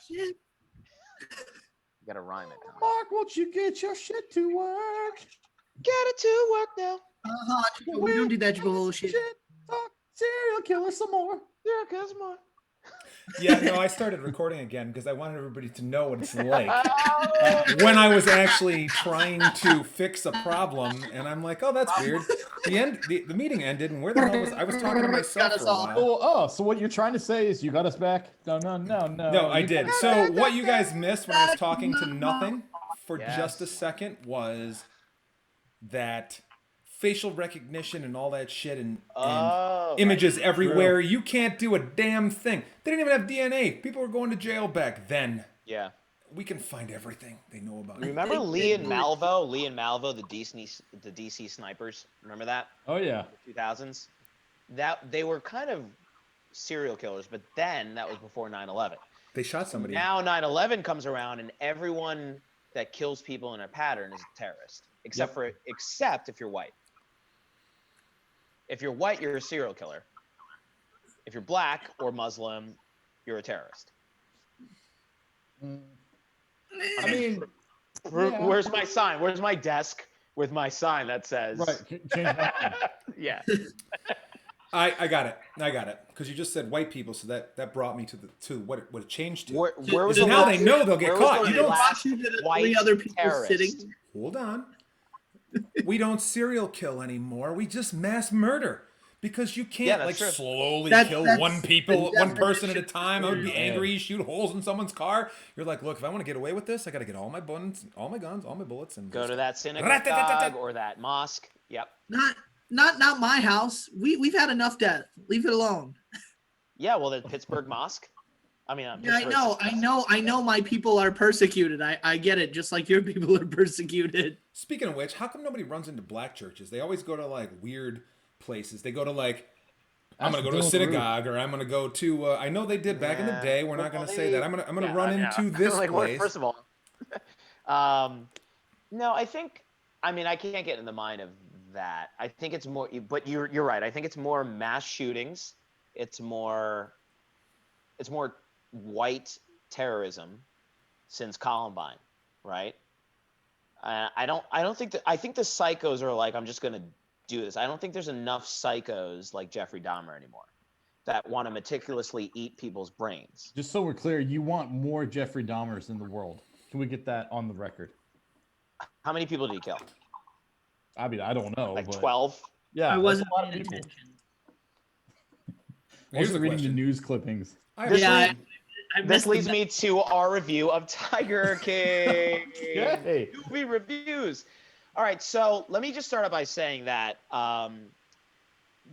shit. You gotta rhyme it. Mark, won't you get your shit to work? Get it to work now. We don't do that bullshit. Talk serial killer some more. Yeah, cause more. Yeah, no, I started recording again because I wanted everybody to know what it's like when I was actually trying to fix a problem, and I'm like, oh, that's weird. The meeting ended, and where the hell was I was talking to myself for a while. Oh, so what you're trying to say is you got us back? No. No, I did. So what you guys missed when I was talking to nothing for just a second was that facial recognition and all that shit and images everywhere. True. You can't do a damn thing. They didn't even have DNA. People were going to jail back then. Yeah. We can find everything they know about. Remember Lee and Malvo, the DC snipers? Remember that? Oh yeah. The 2000s. That they were kind of serial killers, but then that was before 9/11. They shot somebody. Now 9/11 comes around and everyone that kills people in a pattern is a terrorist, except if you're white. If you're white, you're a serial killer. If you're black or Muslim, you're a terrorist. I mean, where's my sign? Where's my desk with my sign that says? Right, change that. Yeah. I got it. Because you just said white people, so that brought me to what it changed to. Where was now they know they'll get caught. You don't. Three other people sitting. Hold on. We don't serial kill anymore. We just mass murder. Because you can't slowly kill one person at a time. I would be angry, shoot holes in someone's car. You're like, look, if I want to get away with this, I got to get all my guns, all my bullets, and go to that synagogue or that mosque. Yep. Not my house. We've had enough death. Leave it alone. Yeah, well, the Pittsburgh mosque. I mean, yeah, I know. My people are persecuted. I get it. Just like your people are persecuted. Speaking of which, how come nobody runs into black churches? They always go to like weird places. They go to like, I'm gonna go to a synagogue, or I'm gonna go to. I know they did back in the day. We're not gonna say that. I'm gonna run into this place. First of all, no, I think. I mean, I can't get in the mind of that. I think it's more. But you're right. I think it's more mass shootings. It's more white terrorism since Columbine, right? I don't think that. I think the psychos are like, I'm just gonna do this. I don't think there's enough psychos like Jeffrey Dahmer anymore that want to meticulously eat people's brains. Just so we're clear, you want more Jeffrey Dahmers in the world. Can we get that on the record? How many people did he kill? I mean, I don't know. Like 12? Yeah, I wasn't a lot of paying people. attention. I was reading the news clippings. This leads me to our review of Tiger King. Yay. Movie reviews. All right, so let me just start out by saying that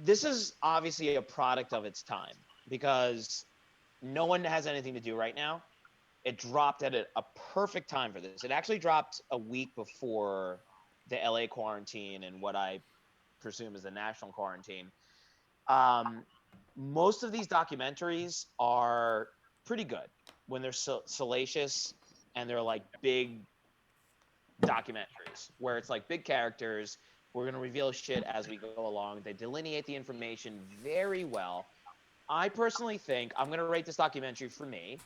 this is obviously a product of its time because no one has anything to do right now. It dropped at a perfect time for this. It actually dropped a week before the LA quarantine and what I presume is the national quarantine. Most of these documentaries are pretty good when they're salacious and they're like big documentaries where it's like big characters. We're going to reveal shit as we go along. They delineate the information very well. I personally think I'm going to rate this documentary for me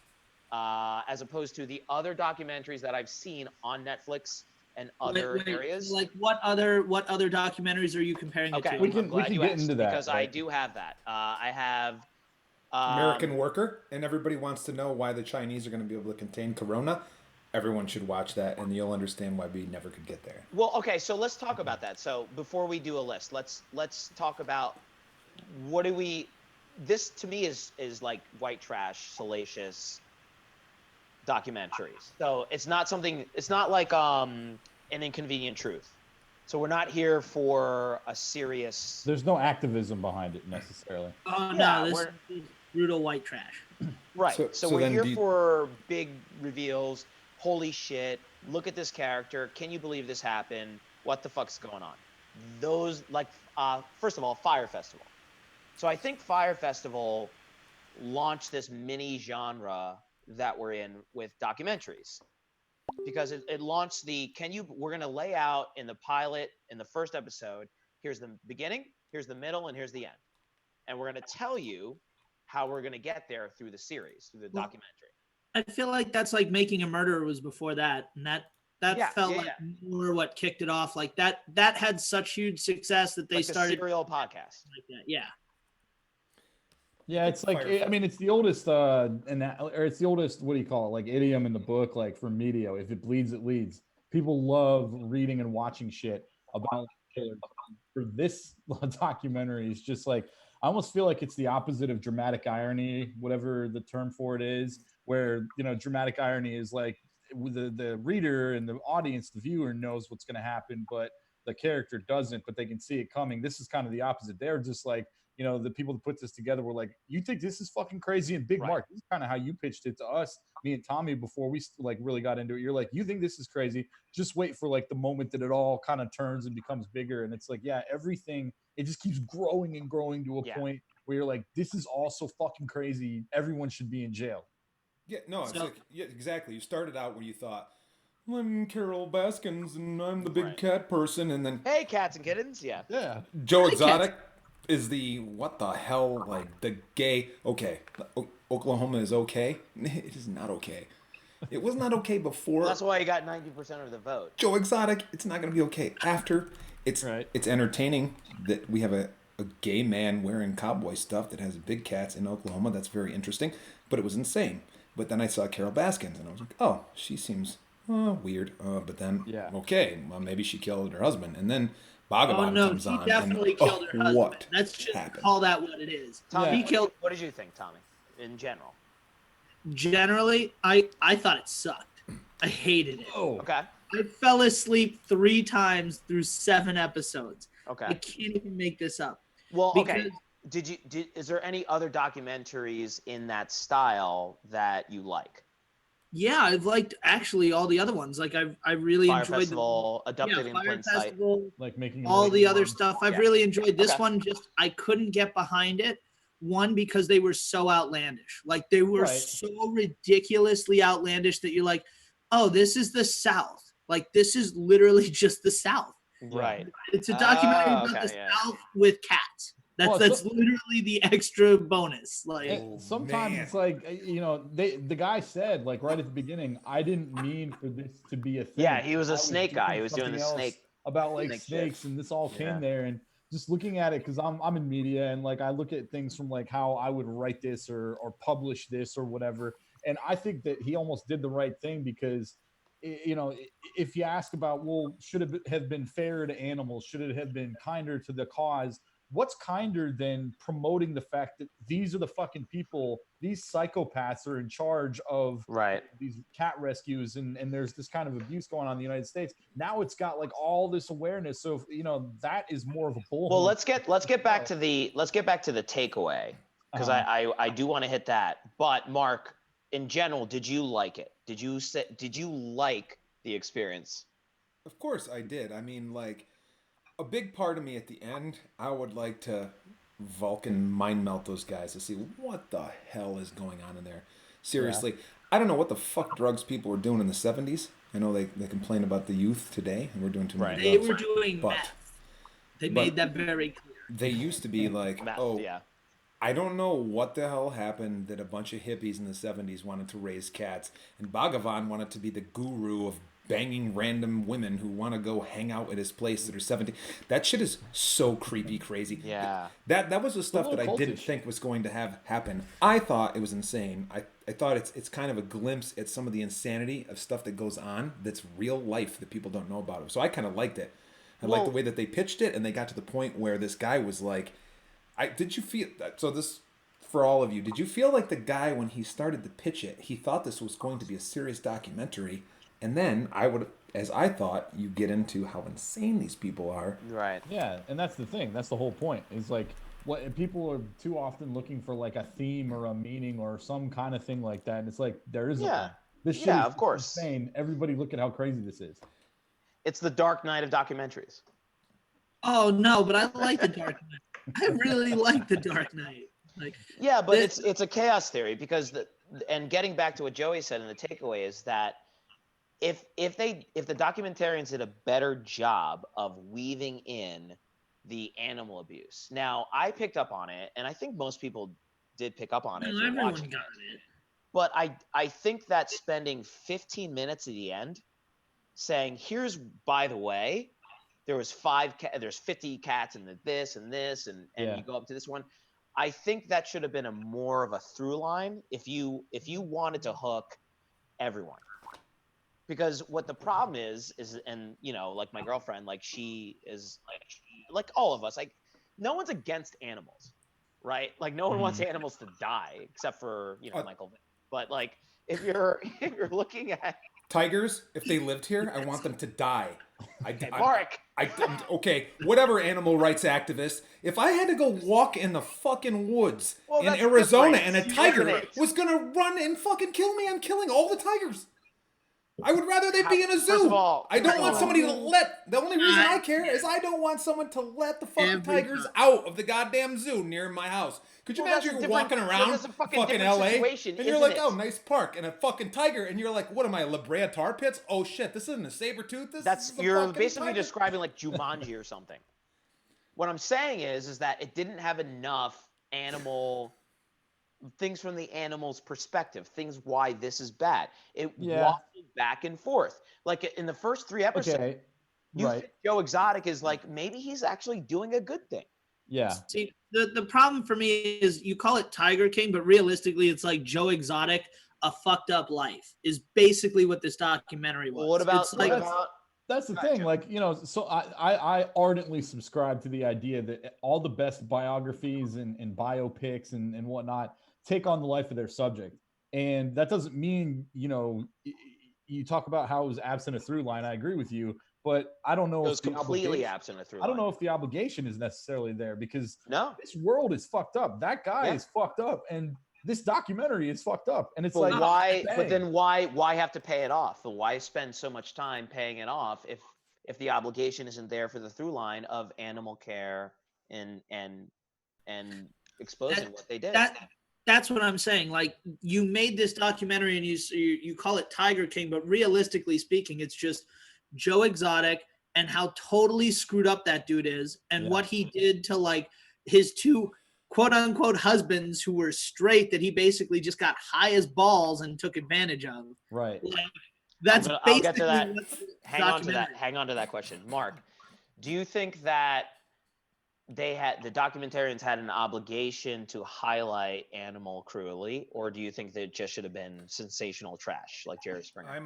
as opposed to the other documentaries that I've seen on Netflix and other areas. Like what other documentaries are you comparing it to? We can get into that. Because I do have that. I have American Worker, and everybody wants to know why the Chinese are going to be able to contain Corona. Everyone should watch that, and you'll understand why we never could get there. Well, okay, so let's talk about that. So before we do a list, let's talk about what do we. This to me is like white trash, salacious documentaries. So it's not something. It's not like an Inconvenient Truth. So we're not here for a serious. There's no activism behind it necessarily. Oh no, this is brutal white trash. Right. So we're here for big reveals. Holy shit! Look at this character. Can you believe this happened? What the fuck's going on? Those like first of all, Fire Festival. So I think Fire Festival launched this mini genre that we're in with documentaries. Because it launched we're going to lay out in the pilot, in the first episode, here's the beginning, here's the middle, and here's the end. And we're going to tell you how we're going to get there through the series, through the documentary. I feel like that's like Making a Murderer was before that, and that felt like more what kicked it off. Like that had such huge success that they like started a serial podcast. like that. Yeah. Yeah, it's like I mean, it's the oldest or it's the oldest. What do you call it? Like idiom in the book, like for media. If it bleeds, it leads. People love reading and watching shit about killers. For this documentary, it's just like I almost feel like it's the opposite of dramatic irony, whatever the term for it is. Where dramatic irony is like the reader and the audience, the viewer knows what's going to happen, but the character doesn't. But they can see it coming. This is kind of the opposite. They're just like. The people that put this together were like, you think this is fucking crazy? And Big Mark, this is kind of how you pitched it to us, me and Tommy, before we like really got into it. You're like, you think this is crazy? Just wait for like the moment that it all kind of turns and becomes bigger. And it's like, yeah, everything, it just keeps growing and growing to a point where you're like, this is all so fucking crazy. Everyone should be in jail. Yeah, no, it's like, yeah, exactly. You started out where you thought, I'm Carol Baskins and I'm the big cat person. And then, hey, cats and kittens. Yeah. Joe Exotic. Is the what the hell, like the gay? Okay, Oklahoma is okay. It is not okay. It was not okay before. That's why he got 90% of the vote. Joe Exotic. It's not going to be okay after. It's entertaining that we have a gay man wearing cowboy stuff that has big cats in Oklahoma. That's very interesting. But it was insane. But then I saw Carol Baskins and I was like, oh, she seems weird. But then okay, well maybe she killed her husband and then. Bhagavan comes on. He definitely killed her husband. What Let's just happened? call that what it is. Tommy, what did you think, Tommy, in general? Generally, I thought it sucked. I hated it. Oh. Okay. I fell asleep 3 times through 7 episodes. Okay. I can't even make this up. Well, okay. Is there any other documentaries in that style that you like? Yeah, I've liked actually all the other ones. Like I really Fire enjoyed Festival, Abducted in Plain Sight, like making all the other stuff. I've really enjoyed this one. Just I couldn't get behind it. One because they were so outlandish. Like they were so ridiculously outlandish that you're like, oh, this is the South. Like this is literally just the South. Right. It's a documentary about the South with cats. That's literally the extra bonus. Like sometimes it's like the guy said like right at the beginning, I didn't mean for this to be a thing. Yeah, he was a snake guy. He was doing the snake about like snakes, and this all came there. And just looking at it because I'm in media and like I look at things from like how I would write this or publish this or whatever. And I think that he almost did the right thing because. If you ask about, well, should it have been fair to animals? Should it have been kinder to the cause? What's kinder than promoting the fact that these are the fucking people, these psychopaths are in charge of these cat rescues and there's this kind of abuse going on in the United States. Now it's got like all this awareness. So, that is more of a bull. Well, let's get back to the takeaway because I do want to hit that. But Mark, in general, did you like it? Did you like the experience? Of course I did. I mean, like, a big part of me at the end, I would like to Vulcan mind melt those guys to see what the hell is going on in there. Seriously. Yeah. I don't know what the fuck drugs people were doing in the 70s. I know they complain about the youth today, and we're doing too many drugs. They were doing meth. They made that very clear. They used to be like, meth, I don't know what the hell happened that a bunch of hippies in the 70s wanted to raise cats, and Bhagavan wanted to be the guru of banging random women who want to go hang out at his place that are 17. That shit is so creepy crazy. Yeah. That was the stuff that I didn't think was going to have happen. I thought it was insane. I thought it's kind of a glimpse at some of the insanity of stuff that goes on that's real life that people don't know about. So I kind of liked it. I liked the way that they pitched it, and they got to the point where this guy was like, did you feel that? So this, for all of you, did you feel like the guy, when he started to pitch it, he thought this was going to be a serious documentary, and then as I thought, you get into how insane these people are. Right. Yeah, and that's the thing. That's the whole point. Is like, what people are too often looking for, like a theme or a meaning or some kind of thing like that, and it's like there isn't. Yeah. This shit is of course insane. Everybody, look at how crazy this is. It's the Dark Knight of documentaries. Oh no, but I like the Dark Knight. I really like the Dark Knight. Like, yeah, but it's a chaos theory because and getting back to what Joey said in the takeaway is that if the documentarians did a better job of weaving in the animal abuse. Now, I picked up on it, and I think most people did pick up on it. No, everyone got it. But I think that spending 15 minutes at the end saying, here's, by the way, there's 50 cats and this and this, and you go up to this one. I think that should have been more of a through line if you wanted to hook everyone. Because what the problem is, and like my girlfriend, like she is like all of us, like no one's against animals, right? Like no one wants animals to die except for Michael. But like if you're looking at tigers, if they lived here, I want them to die. Mark. Okay, whatever animal rights activist. If I had to go walk in the fucking woods in Arizona and a tiger was gonna run and fucking kill me, I'm killing all the tigers. I would rather they be in a zoo. First of all, I don't want somebody to let. The only reason I care is I don't want someone to let the fucking tigers out of the goddamn zoo near my house. Could you imagine you're walking around fucking LA and you're like, oh, nice park, and a fucking tiger, and you're like, what am I, La Brea Tar Pits? Oh shit, this isn't a saber tooth. You're basically describing like Jumanji or something. What I'm saying is that it didn't have enough things from the animal's perspective, things why this is bad. It waffled back and forth. Like in the first 3 episodes, Joe Exotic is like, maybe he's actually doing a good thing. Yeah. See, the problem for me is you call it Tiger King, but realistically, it's like Joe Exotic, A Fucked Up Life is basically what this documentary was. Well, that's the thing. Like, so I ardently subscribe to the idea that all the best biographies and biopics and whatnot take on the life of their subject. And that doesn't mean, you talk about how it was absent a through line. I agree with you, but I don't know. It was completely absent a through line. I don't know if the obligation is necessarily there because this world is fucked up. That guy is fucked up. And this documentary is fucked up. And it's but then why have to pay it off? Why spend so much time paying it off if the obligation isn't there for the through line of animal care and exposing what they did? That's what I'm saying. Like, you made this documentary and you call it Tiger King, but realistically speaking, it's just Joe Exotic and how totally screwed up that dude is and what he did to like his 2 quote unquote husbands who were straight that he basically just got high as balls and took advantage of. Right. Like, that's I'll get to that. Hang on to that question. Mark, do you think that the documentarians had an obligation to highlight animal cruelty, or do you think that it just should have been sensational trash like Jerry Springer? I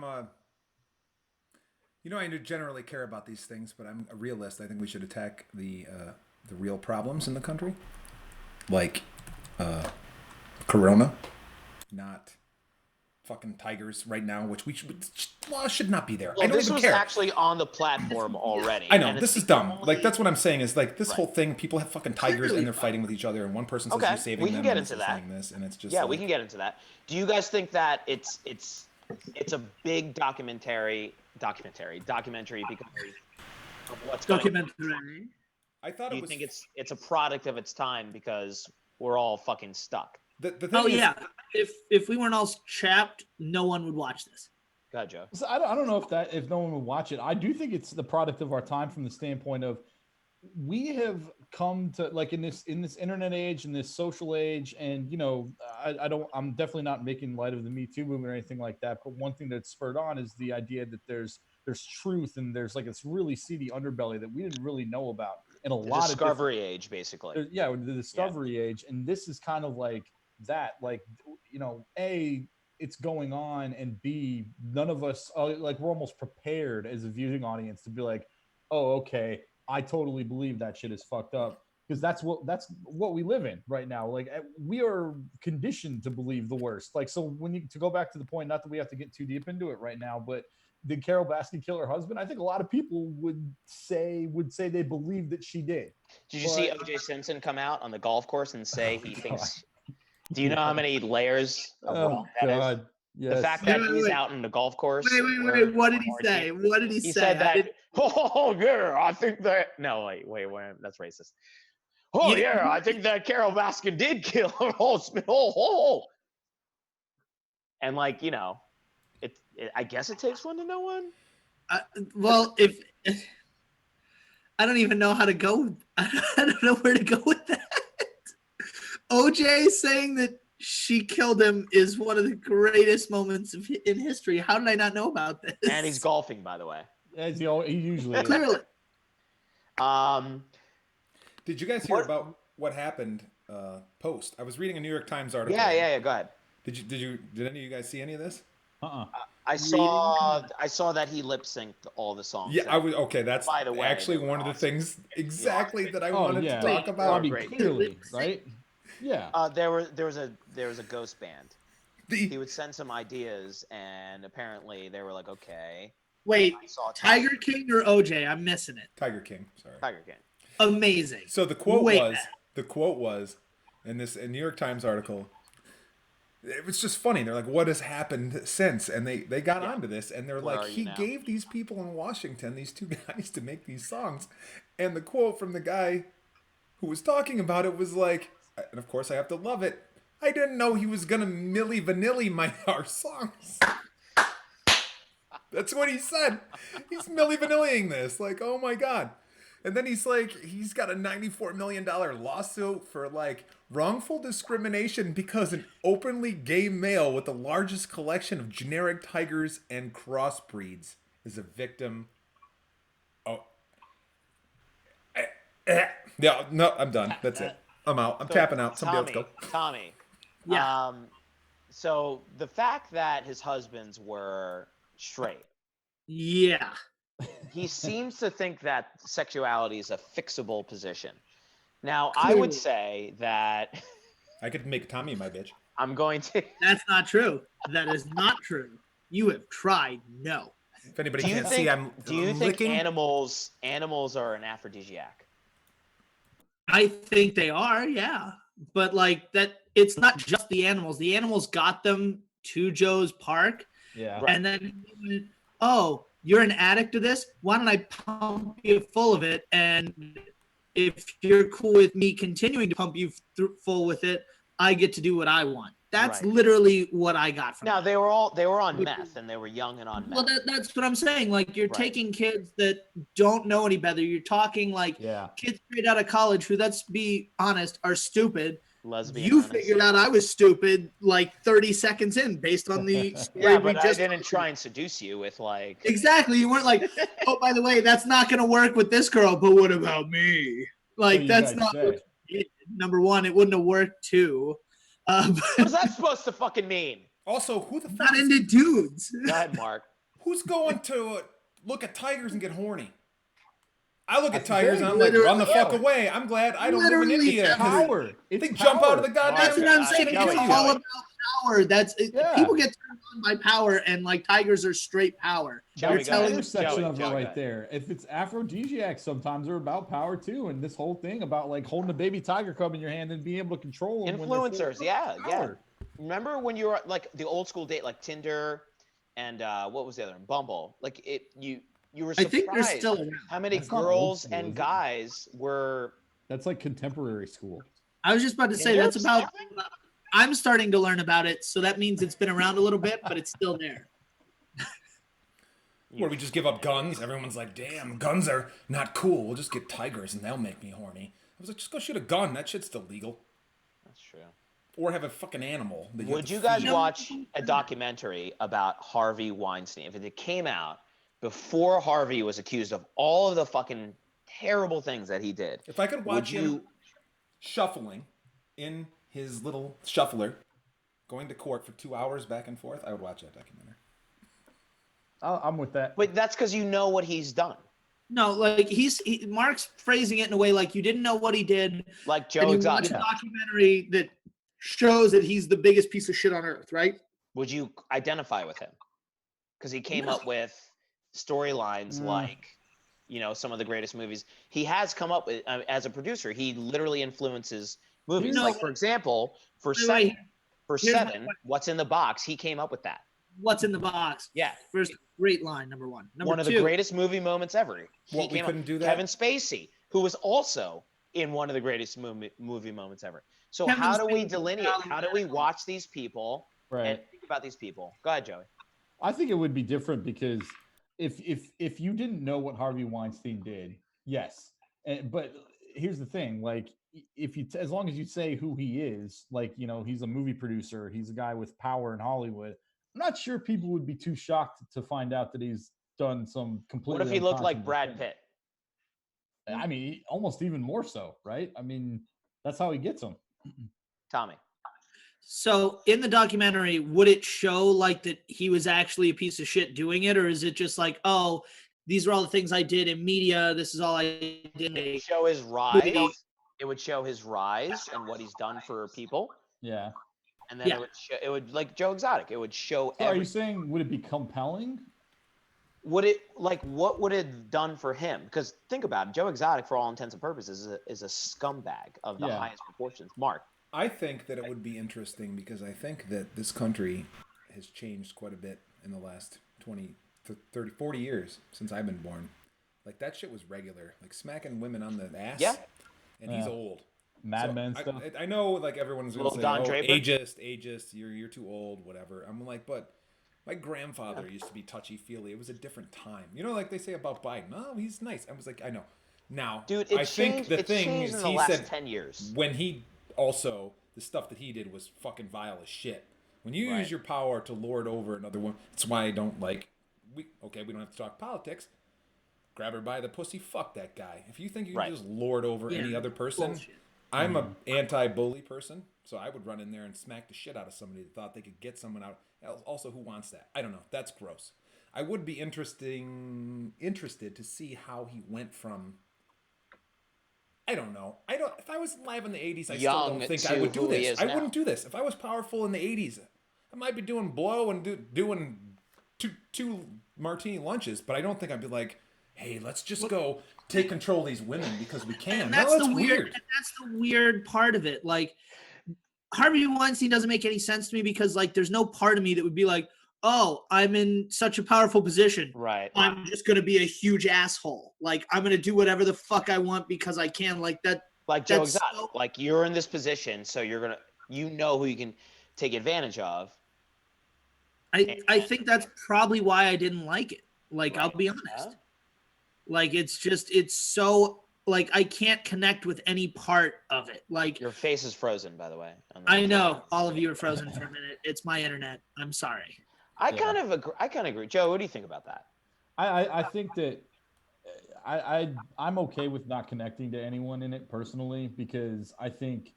generally care about these things, but I'm a realist. I think we should attack the real problems in the country, like Corona, not fucking tigers right now, which should not be there. Well, I don't this even was care. actually on the platform already. I know, this is dumb. Like, that's what I'm saying is, like, this whole thing, people have fucking tigers and they're fighting with each other, and one person says you're saving them, get into that. saying this, and it's just we can get into that. Do you guys think that it's a big documentary because of what's going on? I thought you think it's a product of its time because we're all fucking stuck? The thing is, if we weren't all chapped, no one would watch this. Go ahead, Joe. So I don't know if no one would watch it. I do think it's the product of our time from the standpoint of we have come to, like, in this internet age, in this social age, and I'm definitely not making light of the Me Too movement or anything like that. But one thing that's spurred on is the idea that there's truth and there's like this really seedy underbelly that we didn't really know about in a lot of discovery age, basically. Yeah, the discovery age, and this is kind of like that. Like, A, it's going on, and B, none of us we're almost prepared as a viewing audience to be like, oh, okay, I totally believe that shit is fucked up, because that's what we live in right now. Like, we are conditioned to believe the worst. Like, so to go back to the point, not that we have to get too deep into it right now, but did Carol Baskin kill her husband? I think a lot of people would say they believe that she did. Did you see O.J. Simpson come out on the golf course and say he thinks? Do you know how many layers of wrong that is? Yes. The fact that he's out in the golf course. Wait. What did he say? What did he say? He said that. Oh yeah, I think that. No, wait. That's racist. Oh yeah, I think that Carol Baskin did kill her. And like, I guess it takes one to know one. Well, if I don't even know how to go. I don't know where to go with that. OJ saying that she killed him is one of the greatest moments in history. How did I not know about this? And he's golfing, by the way. As he usually is. Clearly. Did you guys hear about what happened post? I was reading a New York Times article. Yeah. Go ahead. Did any of you guys see any of this? I saw that he lip synced all the songs. Yeah, that's by the way, actually one of the things exactly that I wanted to talk about. Clearly, right? Yeah. There was a ghost band. He would send some ideas, and apparently they were like, okay. Wait, Tiger King or OJ? I'm missing it. Tiger King, sorry. Tiger King. Amazing. So the quote was in this New York Times article. It was just funny. They're like, what has happened since? And they got onto this, and they're like, he gave these people in Washington, these two guys, to make these songs. And the quote from the guy who was talking about it was like, and of course I have to love it, I didn't know he was going to Milli Vanilli our songs. That's what he said. He's Milli Vanilliing this. Like, oh my God. And then he's like, he's got a $94 million lawsuit for like wrongful discrimination because an openly gay male with the largest collection of generic tigers and crossbreeds is a victim. Oh. Yeah, no, I'm done. That's it. I'm out. I'm tapping out. Somebody else go. Tommy. Yeah. So the fact that his husbands were straight. Yeah. He seems to think that sexuality is a fixable position. Now, I would say that I could make Tommy my bitch. I'm going to. That's not true. That is not true. You have tried. No. If anybody can't see, I'm Do you think animals are an aphrodisiac? I think they are, yeah. But like that, it's not just the animals. The animals got them to Joe's park. Yeah. And then, oh, you're an addict to this? Why don't I pump you full of it? And if you're cool with me continuing to pump you full with it, I get to do what I want. That's literally what I got from Now, they were on meth, and they were young and on meth. Well, that's what I'm saying. Like, you're taking kids that don't know any better. You're talking like kids straight out of college who, let's be honest, are stupid. You figured out I was stupid like 30 seconds in based on the story but I didn't try and seduce you with like... Exactly. You weren't like, oh, by the way, that's not going to work with this girl, but what about me? Like, that's not... Number one, it wouldn't have worked too. What's that supposed to fucking mean? Also, who the fuck not into dudes? Go ahead, Mark. Who's going to look at tigers and get horny? I look at tigers and I'm like, run the fuck away. I'm glad I don't live in India. Power. They jump out of the goddamn... That's what I'm saying. It's all about power. People get turned on by power, and like tigers are straight power. That's the intersection of it right there. If it's aphrodisiacs, sometimes they're about power too. And this whole thing about like holding a baby tiger cub in your hand and being able to control them. Influencers, yeah. Remember when you were like the old school date, like Tinder and what was the other one? Bumble. Like you were surprised I think they're still around. How many girls and guys were... That's like contemporary school. I was just about to say, that's about... I'm starting to learn about it, so that means it's been around a little bit, but it's still there. Where we just give up guns? Everyone's like, damn, guns are not cool. We'll just get tigers and they'll make me horny. I was like, just go shoot a gun. That shit's still legal. That's true. Or have a fucking animal. Would you guys watch a documentary about Harvey Weinstein? If it came out before Harvey was accused of all of the fucking terrible things that he did. If I could watch him shuffling in his little shuffler, going to court for 2 hours back and forth, I would watch that documentary. I'm with that. But that's because you know what he's done. No, like Mark's phrasing it in a way like you didn't know what he did. Like Joe Exotic. Watch a documentary that shows that he's the biggest piece of shit on earth, right? Would you identify with him? Because he came up with storylines like, some of the greatest movies. He has come up with, as a producer, he literally influences movies. Like, for example, for Seven, What's in the Box, he came up with that. What's in the box? Yeah. First, great line, number one. One of the greatest movie moments ever. We couldn't do that? Kevin Spacey, who was also in one of the greatest movie moments ever. So how do we delineate? How do we watch these people and think about these people? Go ahead, Joey. I think it would be different because if you didn't know what Harvey Weinstein did, yes. But here's the thing, like as long as you say who he is, like, he's a movie producer, he's a guy with power in Hollywood. I'm not sure people would be too shocked to find out that he's done some completely. What if he looked like Brad Pitt? I mean, almost even more so, right? I mean, that's how he gets them. Tommy. So in the documentary, would it show like that he was actually a piece of shit doing it, or is it just like, oh, these are all the things I did in media, this is all I did? It would show his rise. It would show his rise and what he's done for people. Yeah. And then it would like Joe Exotic. It would show. So are you saying would it be compelling? Would it what would it have done for him? Because think about it, Joe Exotic, for all intents and purposes, is a scumbag of the highest proportions. Mark. I think that it would be interesting because I think that this country has changed quite a bit in the last 20, 30, 40 years since I've been born. Like, that shit was regular. Like, smacking women on the ass. Yeah. And he's old. Mad Men stuff. I know, like, everyone's going to say, ageist, you're too old, whatever. I'm like, but my grandfather used to be touchy-feely. It was a different time. You know, like they say about Biden. Oh, he's nice. I was like, I know. Now, dude, I think the thing is, he said 10 years. When he also, the stuff that he did was fucking vile as shit. When you use your power to lord over another one, that's why I don't like. We don't have to talk politics. Grab her by the pussy. Fuck that guy. If you think you can just lord over any other person, I'm a anti-bully person, so I would run in there and smack the shit out of somebody that thought they could get someone out. Also, who wants that? I don't know. That's gross. I would be interested to see how he went from. I don't know. If I was alive in the 80s, I still don't think I would do this. I wouldn't do this. If I was powerful in the 80s, I might be doing blow and doing two martini lunches, but I don't think I'd be like, hey, let's just go take control of these women because we can. That's weird. That's the weird part of it. Like, Harvey Weinstein doesn't make any sense to me because, like, there's no part of me that would be like, oh, I'm in such a powerful position. Right. I'm just going to be a huge asshole. Like, I'm going to do whatever the fuck I want because I can. Like that. Like Joe Exotic. Like, you're in this position, so you're going to, who you can take advantage of. I think that's probably why I didn't like it. Like, I'll be honest. Yeah. Like, it's so, like, I can't connect with any part of it. Like, your face is frozen, by the way. I know. All of you are frozen for a minute. It's my internet. I'm sorry. I kind of agree. Joe, what do you think about that? I think that I'm okay with not connecting to anyone in it personally because I think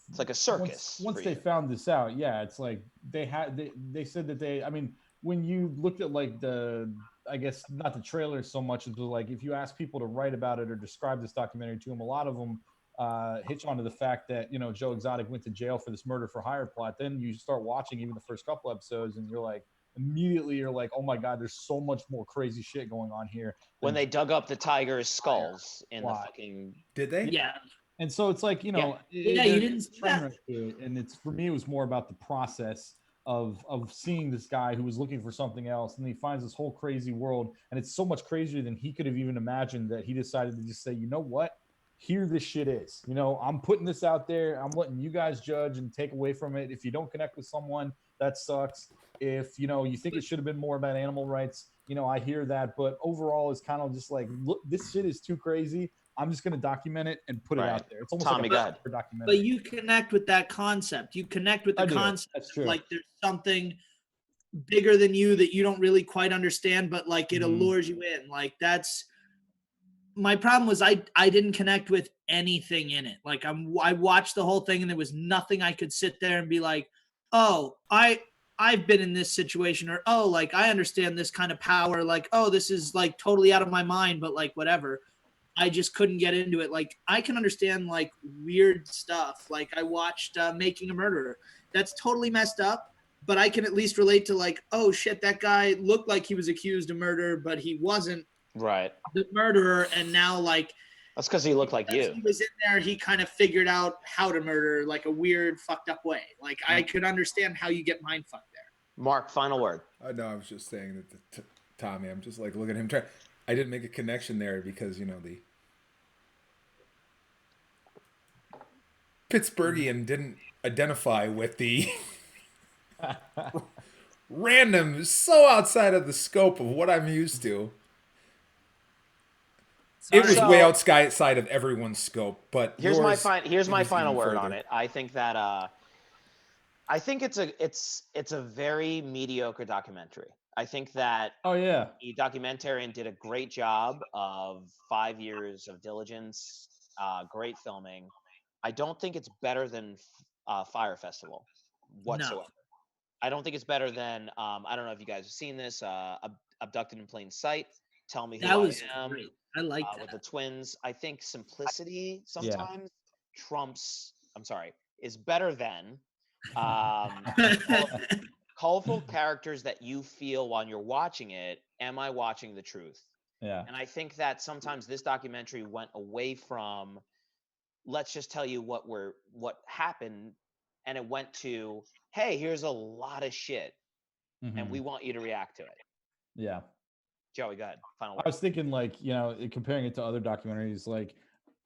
it's like a circus. Once they found this out, it's like they said that I mean, when you looked at like I guess not the trailer so much as like if you ask people to write about it or describe this documentary to them, a lot of them hitch onto the fact that Joe Exotic went to jail for this murder for hire plot. Then you start watching even the first couple episodes, and you're like. Immediately you're like, oh my god, there's so much more crazy shit going on here. When they dug up the tiger's skulls in the fucking... Did they? Yeah. And so it's like, you didn't see that. And it's, for me, it was more about the process of seeing this guy who was looking for something else, and he finds this whole crazy world, and it's so much crazier than he could have even imagined that he decided to just say, you know what? Here this shit is. I'm putting this out there. I'm letting you guys judge and take away from it. If you don't connect with someone, that sucks. If you think it should have been more about animal rights, I hear that, but overall it's kind of just like, look, this shit is too crazy. I'm just going to document it and put it out there. It's almost Tommy, like a documentary. But you connect with that concept. You connect with the concept. That's true. Like there's something bigger than you that you don't really quite understand, but like it allures you in. Like that's my problem was I didn't connect with anything in it. Like I watched the whole thing and there was nothing I could sit there and be like, oh, I've been in this situation, or, oh, like, I understand this kind of power. Like, oh, this is like totally out of my mind, but like, whatever. I just couldn't get into it. Like, I can understand like weird stuff. Like I watched Making a Murderer. That's totally messed up, but I can at least relate to like, oh shit, that guy looked like he was accused of murder, but he wasn't the murderer. And now like, that's because he looked like you. He was in there. He kind of figured out how to murder like a weird, fucked up way. Like I could understand how you get mind fucked there. Mark, final word. No, I was just saying that Tommy. I'm just like look at him try. I didn't make a connection there because the Pittsburghian didn't identify with the random, so outside of the scope of what I'm used to. it was way outside of everyone's scope. But here's my final word on it. I think that I think it's a very mediocre documentary. I think that the documentarian did a great job of 5 years of diligence, great filming. I don't think it's better than Fire Festival whatsoever. No. I don't think it's better than I don't know if you guys have seen this, Abducted in Plain Sight. Tell Me Who I Am. Great. I like that. With the twins. I think simplicity sometimes trumps. Is better than colorful characters that you feel while you're watching it. Am I watching the truth? Yeah. And I think that sometimes this documentary went away from let's just tell you what happened, and it went to, hey, here's a lot of shit, and we want you to react to it. Yeah. Joey, go ahead. Final word. I was thinking, like, you know, comparing it to other documentaries, like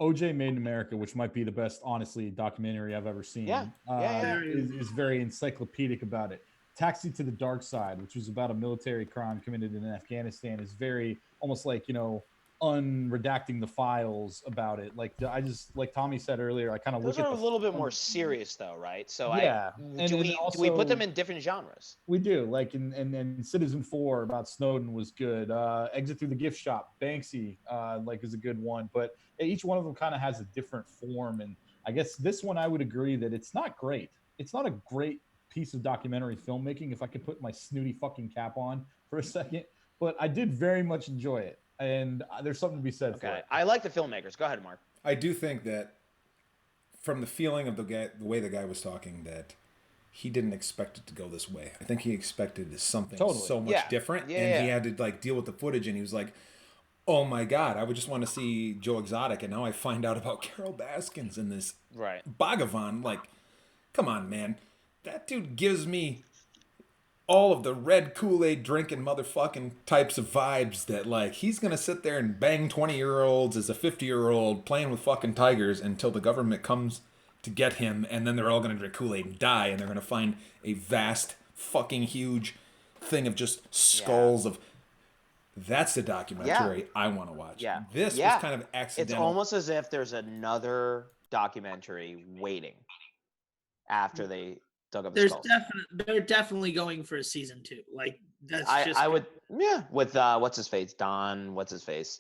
OJ Made in America, which might be the best, honestly, documentary I've ever seen. Is very encyclopedic about it. Taxi to the Dark Side, which was about a military crime committed in Afghanistan, is very almost like, you know, unredacting the files about it. Like like Tommy said earlier, I kind of look at a little bit more serious though, right? So do we put them in different genres? We do. Like in Citizen 4 about Snowden was good. Exit Through the Gift Shop, Banksy, like is a good one. But each one of them kind of has a different form. And I guess this one I would agree that it's not great. It's not a great piece of documentary filmmaking, if I could put my snooty fucking cap on for a second. But I did very much enjoy it. And there's something to be said for it. I like the filmmakers. Go ahead, Mark. I do think that from the feeling of the way the guy was talking, that he didn't expect it to go this way. I think he expected something so much different. He had to like deal with the footage, and he was like, oh my God, I would just want to see Joe Exotic, and now I find out about Carol Baskins and this Bhagavan. Like, come on, man. That dude gives me all of the red Kool-Aid drinking motherfucking types of vibes that, like, he's going to sit there and bang 20-year-olds as a 50-year-old playing with fucking tigers until the government comes to get him, and then they're all going to drink Kool-Aid and die, and they're going to find a vast fucking huge thing of just skulls of... That's the documentary I want to watch. Yeah. This was kind of accidental. It's almost as if there's another documentary waiting after they... They're definitely going for a season 2. Like that's I would with what's his face? Don, what's his face?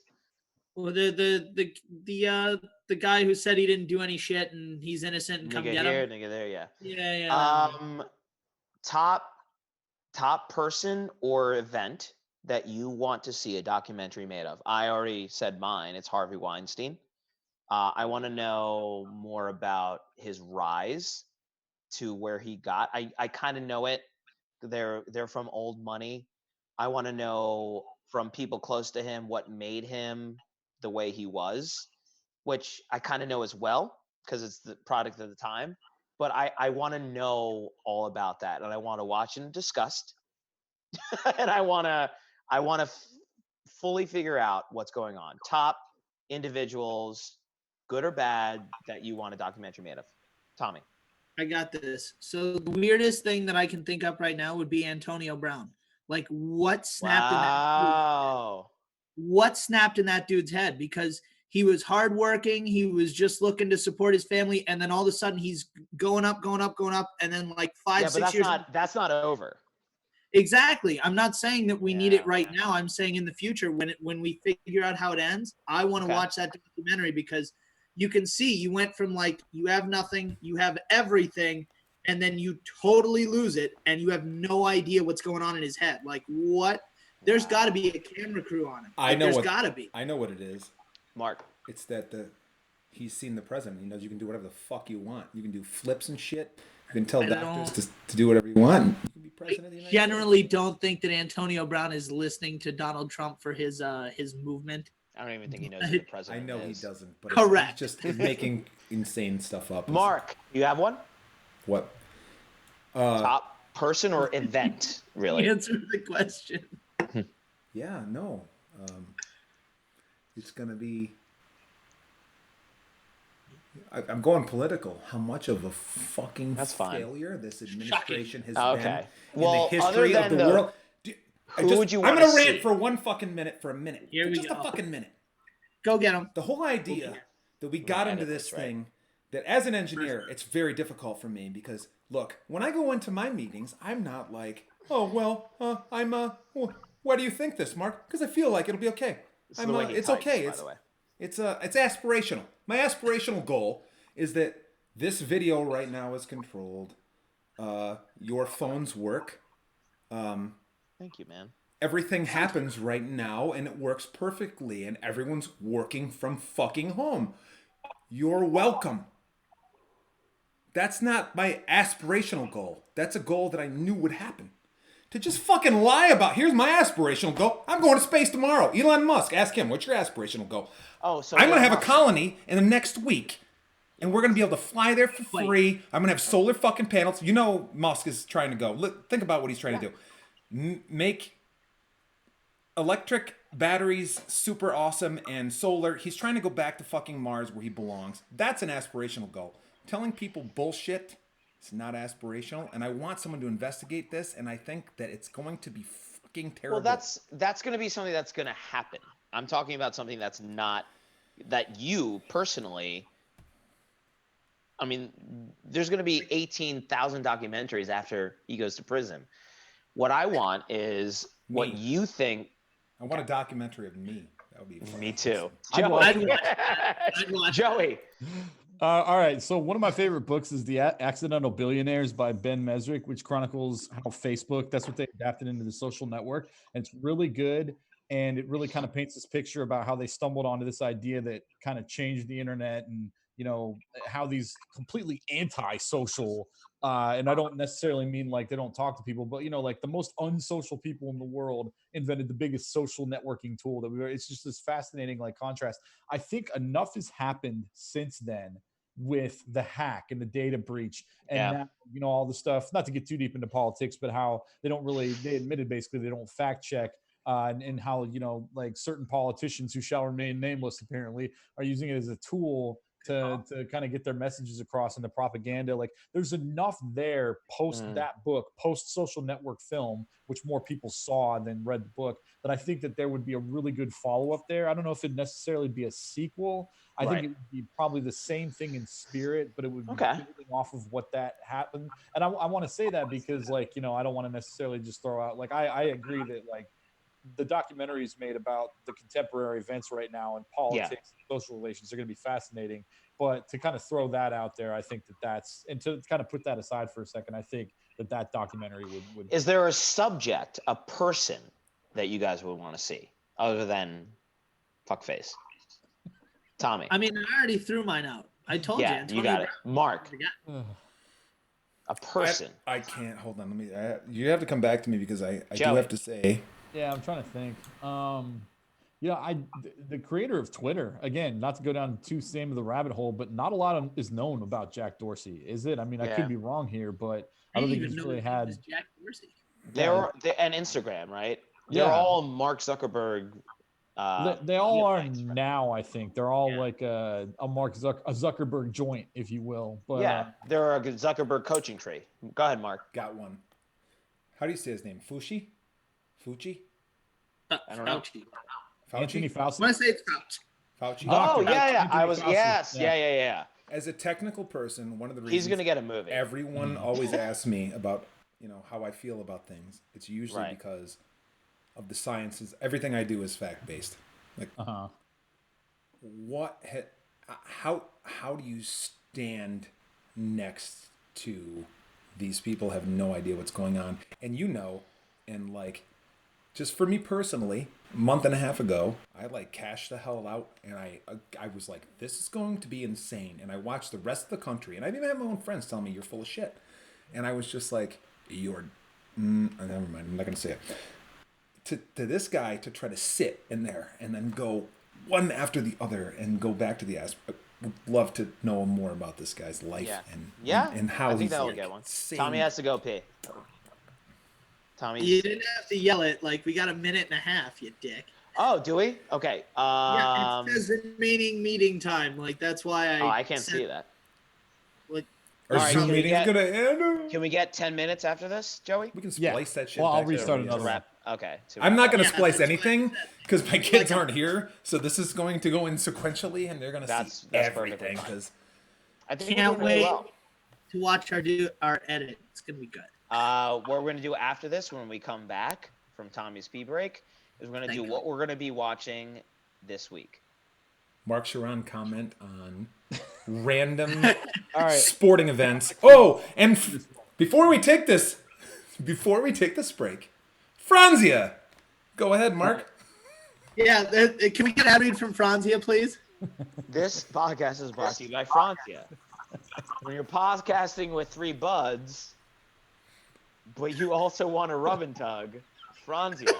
Well, the guy who said he didn't do any shit and he's innocent and come get him. Nigga there, yeah. Top person or event that you want to see a documentary made of. I already said mine. It's Harvey Weinstein. I want to know more about his rise to where he got. I kind of know it. They're from old money. I want to know from people close to him what made him the way he was, which I kind of know as well because it's the product of the time. But I want to know all about that, and I want to watch and discuss, and I want to fully figure out what's going on. Top individuals, good or bad, that you want a documentary made of. Tommy. I got this. So the weirdest thing that I can think of right now would be Antonio Brown. Like what snapped in that dude's head? Because he was hardworking. He was just looking to support his family. And then all of a sudden he's going up. And then like 5-6 years. That's not over. Exactly. I'm not saying that we need it right now. I'm saying in the future, when we figure out how it ends, I want to watch that documentary because you can see you went from like you have nothing, you have everything, and then you totally lose it, and you have no idea what's going on in his head. Like what? There's got to be a camera crew on it. There's got to be. I know what it is. Mark. It's that he's seen the president. He knows you can do whatever the fuck you want. You can do flips and shit. You can tell doctors to do whatever you want. You can be president of the United States. Don't think that Antonio Brown is listening to Donald Trump for his movement. I don't even think he knows who the president is. I know he doesn't, but correct. He's just making insane stuff up. Mark, you have one? What? Top person or event, really? Answer the question. Yeah, no. It's going to be... I'm going political. How much of a fucking failure this administration has been in the history of the world. I'm going to rant for one fucking minute, for a minute. Here we just go. a fucking minute. Go get them. The whole idea that we got into this thing, that as an engineer, it's very difficult for me because, look, when I go into my meetings, I'm not like, oh, well, why do you think this, Mark? Because I feel like it'll be okay. It's okay. By the way. It's aspirational. My aspirational goal is that this video right now is controlled. Your phones work. Thank you, man. Everything happens right now and it works perfectly and everyone's working from fucking home. You're welcome. That's not my aspirational goal. That's a goal that I knew would happen. To just fucking lie about, here's my aspirational goal. I'm going to space tomorrow. Elon Musk, ask him, what's your aspirational goal? Oh, so I'm going to have a colony in the next week. And we're going to be able to fly there for free. I'm going to have solar fucking panels. You know Musk is trying to go. Think about what he's trying to do. Make electric batteries super awesome and solar. He's trying to go back to fucking Mars where he belongs. That's an aspirational goal. Telling people bullshit is not aspirational. And I want someone to investigate this. And I think that it's going to be fucking terrible. Well, that's going to be something that's going to happen. I'm talking about something that's not, that you personally... I mean, there's going to be 18,000 documentaries after he goes to prison. What I want is what you think. I want a documentary of me. That would be fun. Me too. Joey. All right. So one of my favorite books is The Accidental Billionaires by Ben Mesrick, which chronicles how Facebook, that's what they adapted into the social network. And it's really good. And it really kind of paints this picture about how they stumbled onto this idea that kind of changed the internet and, you know, how these completely anti-social, and I don't necessarily mean like they don't talk to people, but, you know, like the most unsocial people in the world invented the biggest social networking tool it's just this fascinating like contrast. I think enough has happened since then with the hack and the data breach and now, you know, all the stuff, not to get too deep into politics, but how they admitted basically they don't fact check. And how, you know, like certain politicians who shall remain nameless apparently are using it as a tool to kind of get their messages across in the propaganda. Like there's enough there post that book, post social network film, which more people saw than read the book, that I think that there would be a really good follow-up there. I don't know if it'd necessarily be a sequel. I think it would be probably the same thing in spirit, but it would be building off of what that happened. And I want to say that because, like, you know, I don't want to necessarily just throw out, like, I agree that, like, the documentaries made about the contemporary events right now and politics and social relations are going to be fascinating. But to kind of throw that out there, I think and to kind of put that aside for a second, I think that documentary would. Is there a subject, a person that you guys would want to see other than fuckface? Tommy. I mean, I already threw mine out. I told you. Yeah, you got it. Mark. A person. I can't. Hold on. You have to come back to me because I do have to say. Yeah, I'm trying to think. The creator of Twitter, again, not to go down too same of the rabbit hole, but not a lot is known about Jack Dorsey, is it? I mean, I could be wrong here, but I don't think he's really had Jack Dorsey. And Instagram, right? They're all Mark Zuckerberg. They all are now. I think they're all like a Zuckerberg joint, if you will. But they're a Zuckerberg coaching tree. Go ahead, Mark. Got one. How do you say his name? Fucci? I don't know. Anthony Fauci. I want to say it's Fauci. Oh, yeah. I was, Fauci. yes. Yeah. As a technical person, one of the reasons he's going to get a movie. Everyone always asks me about, you know, how I feel about things. It's usually because of the sciences. Everything I do is fact-based. Like, how do you stand next to these people have no idea what's going on? And you know, and like, just for me personally, a month and a half ago, I like cashed the hell out, and I was like, this is going to be insane. And I watched the rest of the country, and I even had my own friends tell me you're full of shit. And I was just like, never mind, I'm not going to say it. To this guy to try to sit in there and then go one after the other and go back to the I would love to know more about this guy's life and how I think he's that will like, get one. Tommy has to go pee. Tommy, you didn't have to yell it. Like, we got a minute and a half, you dick. Oh, do we? Okay. Yeah, it says remaining meeting time. Like, that's why I can't see that. Like, our Zoom meeting's gonna end. Can we get 10 minutes after this, Joey? We can splice that shit. Well, I'll back restart there. another. Wrap. Okay. I'm not going to splice anything because my kids aren't here, so this is going to go in sequentially, and they're going to see everything. Because I think can't we're doing really wait well. to watch our edit. It's gonna be good. What we're going to do after this, when we come back from Tommy's pee break, is we're going to do what we're going to be watching this week. Mark Sharon comment on random sporting events. Oh, and before we take this break, Franzia, go ahead, Mark. Yeah, can we get Edwin from Franzia, please? This podcast is brought to you by Franzia. When you're podcasting with three buds, but you also want to rub and tug, Franzia.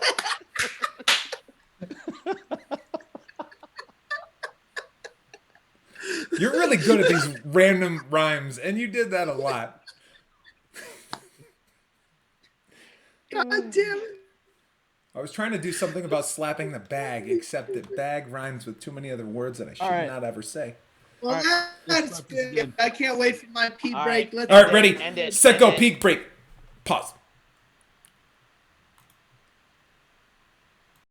You're really good at these random rhymes, and you did that a lot. God damn it. I was trying to do something about slapping the bag, except that bag rhymes with too many other words that I should not ever say. Well, that's good. I can't wait for my pee break. Right. All right, ready, set, go, peak break. Pause.